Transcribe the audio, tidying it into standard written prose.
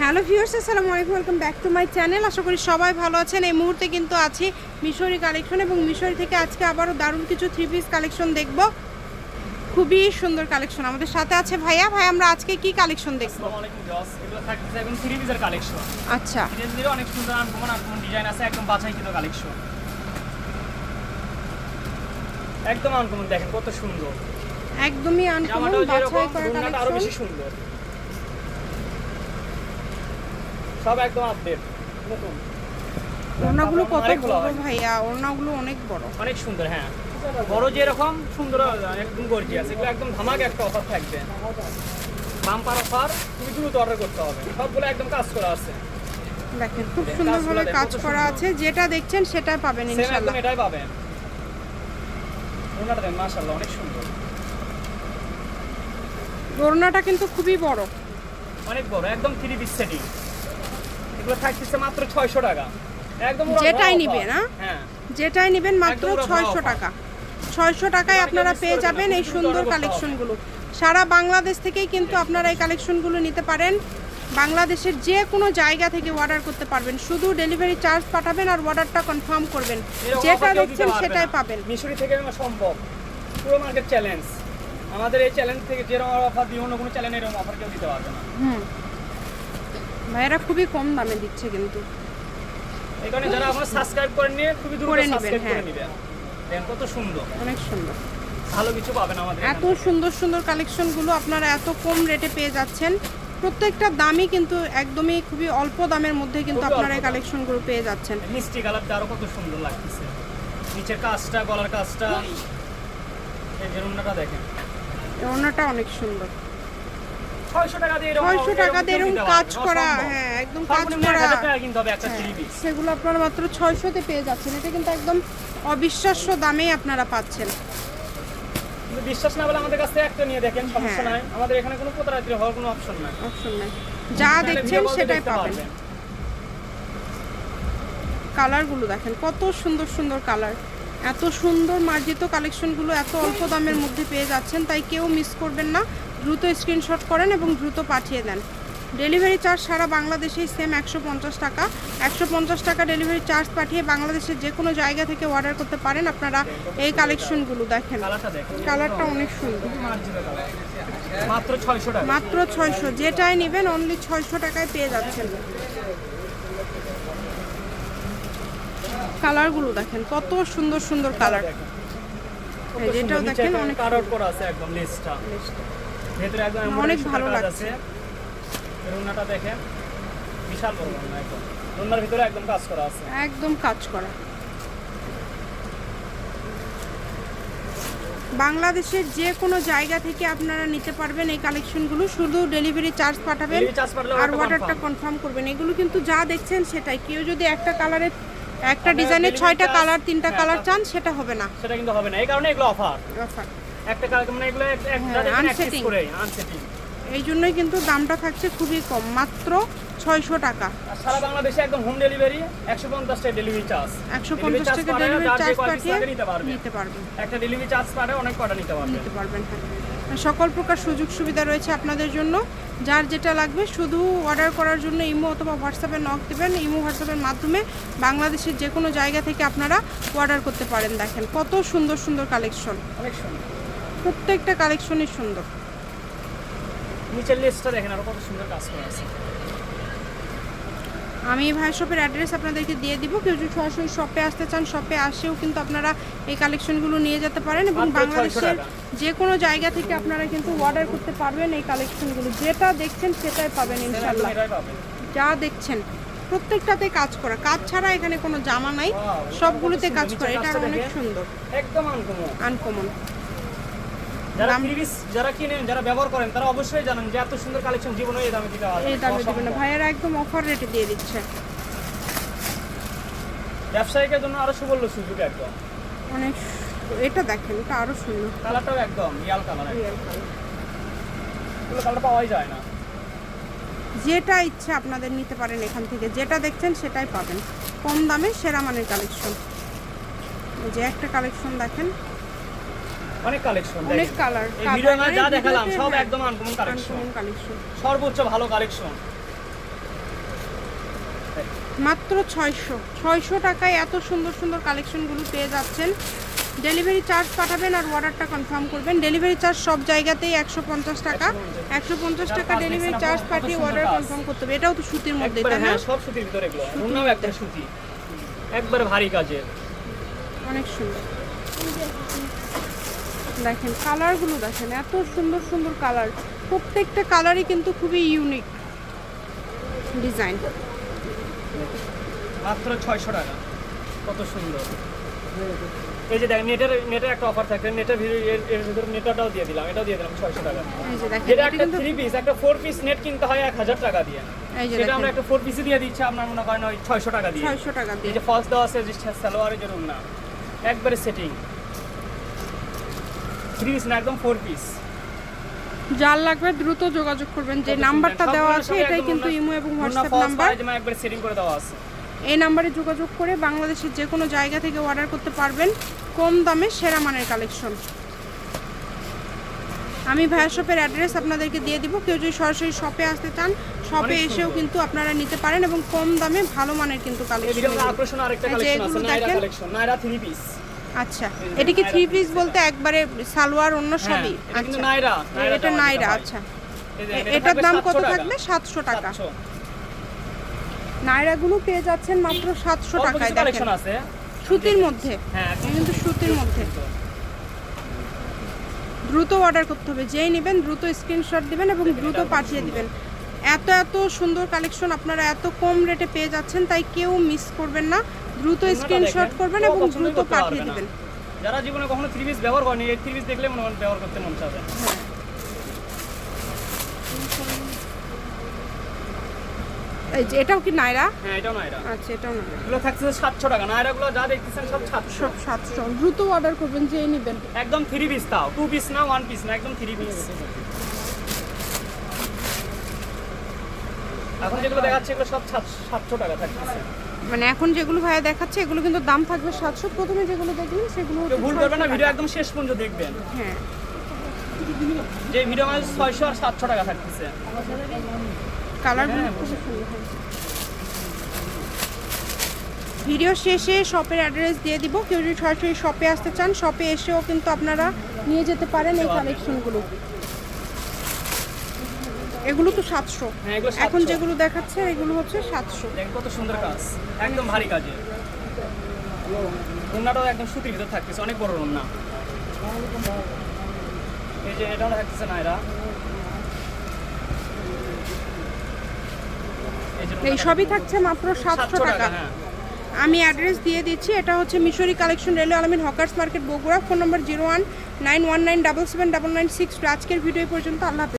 Hello viewers, আসসালামু আলাইকুম, welcome back to my channel. আশা করি সবাই ভালো আছেন। এই মুহূর্তে কিন্তু আছি মিশরি কালেকশন, এবং মিশরি থেকে আজকে আবারও দারুণ কিছু থ্রি পিস কালেকশন দেখব। খুবই সুন্দর কালেকশন। আমাদের সাথে আছে ভাইয়া। ভাই, আমরা আজকে কি কালেকশন দেখব? আসসালামু আলাইকুম জস, এগুলো থাকছে এখন থ্রি পিসের কালেকশন। আচ্ছা, ডিজাইনগুলো অনেক সুন্দর, আনকমন ডিজাইন আছে, একদম বাছাইকৃত কালেকশন, একদম আনকমন। দেখেন কত সুন্দর, একদমই আনকমন, বাছাই করা কালেকশন, আরো বেশি সুন্দর, সব একদম আপডেট নতুন। ওড়নাগুলো কত বড় ভাইয়া, ওড়নাগুলো অনেক বড়, অনেক সুন্দর। হ্যাঁ, বড় যেরকম সুন্দর, একদম গর্জিয়াস। এগুলো একদম ধামাকা একটা অফার থাকবে, বাম্পার অফার। তুমি দ্রুত অর্ডার করতে হবে, সবগুলো একদম কাজ করা আছে। দেখেন খুব সুন্দরভাবে কাজ করা আছে। যেটা দেখছেন সেটাই পাবেন ইনশাআল্লাহ। এটাই পাবেন। ওড়নাটা দেন, মাশাআল্লাহ অনেক সুন্দর। ওড়নাটা কিন্তু খুবই বড়, অনেক বড়, একদম থ্রি পিস সেটিং। এগুলো থাকতেছে মাত্র 600 টাকা, একদম যেটাই নিবে না, হ্যাঁ যেটাই নেবেন মাত্র 600 টাকা। 600 টাকায় আপনারা পেয়ে যাবেন এই সুন্দর কালেকশনগুলো। সারা বাংলাদেশ থেকেই কিন্তু আপনারা এই কালেকশনগুলো নিতে পারেন। বাংলাদেশের যে কোনো জায়গা থেকে অর্ডার করতে পারবেন, শুধু ডেলিভারি চার্জ পাঠাবেন আর অর্ডারটা কনফার্ম করবেন। যেটা দেখছেন সেটাই পাবেন। মিশরি থেকে সম্ভব, পুরো মার্কেট চ্যালেঞ্জ। আমাদের এই চ্যালেঞ্জ থেকে যেরকম অফার দিয়ে অন্য কোনো চ্যালেঞ্জ এরকম অফার কেউ দিতে পারবে না। ভাইরা খুবই কম দামে দিচ্ছে কিন্তু। এই কারণে যারা আপনারা সাবস্ক্রাইব করেন নিয়ে খুবই দ্রুত সাবস্ক্রাইব করে নেবেন। দেখেন কত সুন্দর, অনেক সুন্দর, ভালো কিছু পাবেন আমাদের এত সুন্দর সুন্দর কালেকশনগুলো আপনারা এত কম রেটে পেয়ে যাচ্ছেন। প্রত্যেকটা দামই কিন্তু একদমই খুবই অল্প দামের মধ্যে কিন্তু আপনারা এই কালেকশনগুলো পেয়ে যাচ্ছেন। মিষ্টি কালারটা আরো কত সুন্দর লাগতেছে, নিচের কাজটা, গলার কাজটা, এই যে ওড়নাটা দেখেন, এই ওড়নাটা অনেক সুন্দর। 600 টাকা দিয়ে এরকম 600 টাকা দিয়ে এরকম কাজ করা, হ্যাঁ একদম কাজ করা, কিন্তু হবে একটা থ্রি পিস। সেগুলো আপনারা মাত্র 600 তে পেয়ে যাচ্ছেন। এটা কিন্তু একদম অবিশ্বাস্য দামেই আপনারা পাচ্ছেন। বিশ্বাস না হলে আমাদের কাছ থেকে একটা নিয়ে দেখেন, সমস্যা নাই। আমাদের এখানে কোনো প্রতারিত হওয়ার কোনো অপশন নাই, যা দেখছেন সেটাই পাবেন। কালারগুলো দেখেন কত সুন্দর সুন্দর কালার, এত সুন্দর মার্জিত কালেকশনগুলো এত অল্প দামের মধ্যে পেয়ে যাচ্ছেন। তাই কেউ মিস করবেন না, দ্রুত স্ক্রিনশট করেন এবং দ্রুত পাঠিয়ে দেন। ডেলিভারি চার্জ সারা বাংলাদেশেই সেম 150 টাকা। 150 টাকা ডেলিভারি চার্জ পাঠিয়ে বাংলাদেশের যে কোনো জায়গা থেকে অর্ডার করতে পারেন আপনারা। এই কালেকশনগুলো দেখেন, কালারটা অনেক সুন্দর। মাত্র 600 টাকা, মাত্র 600, যেটাই নেবেন অনলি 600 টাকায় পেয়ে যাচ্ছেন। কালারগুলো দেখেন কত সুন্দর সুন্দর কালার। যেটাও দেখেন অনেক কাট করা আছে, একদম লেসটা ভিতরে একদম অনেক ভালো লাগছে। ওড়নাটা দেখেন, বিশাল বড় ওড়না, একদম ওড়নার ভিতরে একদম কাজ করা আছে, একদম কাজ করা। বাংলাদেশের যে কোনো জায়গা থেকে আপনারা নিতে পারবেন এই কালেকশনগুলো। শুধু ডেলিভারি চার্জ পাঠাবেন আর অর্ডারটা কনফার্ম করবেন। এগুলো কিন্তু যা দেখছেন সেটাই। কেউ যদি একটা কালারের, একটা ডিজাইনের 6টা কালার, 3টা কালার চান, সেটা হবে না, সেটা কিন্তু হবে না। এই কারণে এগুলো অফার, একটা কালার মানে এগুলো একটা আনসেটিং করে আনসেটিং। এই জন্যই কিন্তু দামটা থাকছে খুবই কম, মাত্র 600 টাকা। আর সারা বাংলাদেশে একদম হোম ডেলিভারি, 150 টাকা ডেলিভারি চার্জ। 150 টাকা ডেলিভারি চার্জ পাঠিয়ে নিতে পারবেন। একটা ডেলিভারি চার্জ পারে অনেক কটা নিতে পারবেন। হ্যাঁ, সকল প্রকার সুযোগ সুবিধা রয়েছে আপনাদের জন্য। যার যেটা লাগবে শুধু অর্ডার করার জন্য ইমো অথবা হোয়াটসঅ্যাপে নক দেবেন। ইমো হোয়াটসঅ্যাপের মাধ্যমে বাংলাদেশের যে কোনো জায়গা থেকে আপনারা অর্ডার করতে পারেন। দেখেন কত সুন্দর সুন্দর কালেকশন, অনেক সুন্দর, প্রত্যেকটা কালেকশনই সুন্দর। নিচের লিস্টটা দেখেন আরো কত সুন্দর কাজ করা আছে। আমি ভাই শপের অ্যাড্রেস আপনাদেরকে দিয়ে দিব। কেউ যদি সরাসরি শপে আসতে চান, শপে আসেও কিন্তু আপনারা এই কালেকশনগুলো নিয়ে যেতে পারেন, এবং বাংলাদেশের যে কোনো জায়গা থেকে আপনারা কিন্তু অর্ডার করতে পারবেন এই কালেকশনগুলো। যেটা দেখছেন সেটাই পাবেন ইনশাআল্লাহ। যা দেখছেন প্রত্যেকটাতে কাজ করা, কাজ ছাড়া এখানে কোনো জামা নাই, সবগুলোতে কাজ করা। এটা অনেক সুন্দর, একদম আনকমন। যারা কিনেন, যারা ব্যবহার করেন, তারা অবশ্যই জানেন যে এত সুন্দর কালেকশন জীবনে এই দামে দিতে হবে, এই দামে দিবেন না। ভাইয়ারা একদম অফার রেটে দিয়ে দিচ্ছে। ব্যবসায়ীদের জন্য আরো সুবর্ণ সুযোগ একদম অনেক। এটা দেখেন, এটা আরো সুন্দর, কালারটাও একদম রিয়াল কালার, এগুলো কালার পাওয়াই যায় না। যেটা ইচ্ছে আপনাদের নিতে পারেন এখান থেকে। যেটা দেখছেন সেটাই পাবেন, কম দামে সেরা মানের কালেকশন। এই যে একটা কালেকশন দেখেন, অনেক কালেকশন, অনেক কালার। এই ভিডিওতে যা দেখালাম সব একদম আনকমন কালেকশন, সর্বোচ্চ ভালো কালেকশন। দেখাই। মাত্র 600 টাকায় এত সুন্দর সুন্দর কালেকশনগুলো পেয়ে যাচ্ছেন। ডেলিভারি চার্জ পাঠাবেন আর অর্ডারটা কনফার্ম করবেন। ডেলিভারি চার্জ সব জায়গাতেই 150 টাকা। 150 টাকা ডেলিভারি চার্জ পাঠিয়ে অর্ডার কনফার্ম করতে হবে। এটাও তো সুতির মধ্যে, একবারে তাই না? হ্যাঁ, সব সুতির ভিতরে এগুলো। ওনাও একটা সুতি, একবারে ভারী কাজের। অনেক সুন্দর। দেখেন কালারগুলো, দেখেন এত সুন্দর সুন্দর কালার। প্রত্যেকটা কালারই কিন্তু খুবই ইউনিক ডিজাইন। মাত্র 600 টাকা, কত সুন্দর। এই যে দেখেন নেটের একটা অফার থাকে, নেটের এর ভিতরে নেটটাও দিয়ে দিলাম, এটাও দিয়ে দিলাম 600 টাকা। এই যে দেখেন যেটা এটা একটা কিন্তু 3 পিস, একটা 4 পিস নেট কিনতে হয় 1000 টাকা দিয়ে, এই যে সেটা দেখেন আমরা একটা 4 পিসই দিয়ে দিচ্ছি আপনার মনে করেন ওই 600 টাকা দিয়ে। 600 টাকা এই দিয়ে। যে ফলস দেওয়া আছে, যে সালোয়ারের জন্য না, একবারে সেটিং 3 পিস না, একদম 4 পিস। যার লাগবে দ্রুত যোগাযোগ করবেন। যে নাম্বারটা দেওয়া আছে এটাই কিন্তু ইমো এবং হোয়াটসঅ্যাপ নাম্বার। একবারে সেটিং করে দেওয়া আছে। এই নাম্বারে যোগাযোগ করে বাংলাদেশের যে কোনো জায়গা থেকে অর্ডার করতে পারবেন, কম দামে সেরা মানের কালেকশন। আমি ভাইয়া শপের অ্যাড্রেস আপনাদেরকে দিয়ে দিব। কেউ যদি সরাসরি শপে আসতে চান, শপে এসেও কিন্তু আপনারা নিতে পারেন এবং কম দামে ভালো মানের কিন্তু এই কালেকশন। ভিডিওতে আকর্ষণ আরেকটা কালেকশন আছে, নাইরা কালেকশন, নাইরা 3 পিস। আচ্ছা, এটা কি 3 পিস বলতে একবারে সালোয়ার অন্য সবই? এটা কিন্তু আচ্ছা, নাইরা, এটা নাইরা। আচ্ছা, এটার দাম কত থাকবে? 700 টাকা। নাইরাগুলো পেয়ে যাচ্ছেন মাত্র 700 টাকায়। দেখেন কালেকশন আছে সুতির মধ্যে, হ্যাঁ, এটা কিন্তু সুতির মধ্যে। দ্রুত অর্ডার করতে হবে। যেই নেবেন দ্রুত স্ক্রিনশট দিবেন এবং দ্রুত পাঠিয়ে দিবেন। এত এত সুন্দর কালেকশন আপনারা এত কম রেটে পেয়ে যাচ্ছেন, তাই কেউ মিস করবেন না। দ্রুত স্ক্রিনশট করবেন এবং দ্রুত পাঠিয়ে দিবেন। যারা জীবনে কখনো 3 পিস ব্যবহার করেনি, এই 3 পিস দেখলে মনে হয় ব্যবহার করতে মন চাবে। এই যে এটাও কি নাইরা? হ্যাঁ, এটাও নাইরা। আচ্ছা, এটাও নাইরা। এগুলো থাকছে 700 টাকা। নাইরাগুলো যা দেখতেছেন সব 700। সব 700। দ্রুত অর্ডার করবেন, যেই নেবেন। একদম 3 পিস, তাও 2 পিস না, 1 পিস না, একদম 3 পিস। এখন যেগুলো দেখাচ্ছে এগুলো সব 700 টাকা থাকতেছে। মানে এখন যেগুলো ভাইয়া দেখাচ্ছে এগুলো কিন্তু দাম থাকবে 700। প্রথমে যেগুলো দেখলেন সেগুলো কেউ ভুল করবেন না, ভিডিও একদম শেষ পর্যন্ত দেখবেন। হ্যাঁ, যে ভিডিও মানে 600 আর 700 টাকা থাকতেছে। কালারগুলো খুব সুন্দর হয়েছে। ভিডিও শেষে শপের অ্যাড্রেস দিয়ে দিব। কেউ যদি সরাসরি শপে আসতে চান, শপে এসেও কিন্তু আপনারা নিয়ে যেতে পারেন এই কালেকশনগুলো। এগুলো তো 700। হ্যাঁ, এগুলো এখন 700। যেগুলো দেখাচ্ছে এগুলো হচ্ছে 700। দেখেন কত সুন্দর কাজ, একদম ভারী কাজে। ওন্নাটাও একদম সুতির ভিতর থাকতেছে, অনেক বড় ওন্না। এই যে এটাও থাকতেছে নাইরা। এই সবই থাকছে মাত্র 700 টাকা। হ্যাঁ। আমি অ্যাড্রেস দিয়ে দিচ্ছি। এটা হচ্ছে মিশরি কালেকশন, রেলওয়ে আলমিন হকার্স মার্কেট, বগুড়া। ফোন নম্বর 019197779962। আজকের ভিডিও পর্যন্ত। আল্লাহ হাফেজ।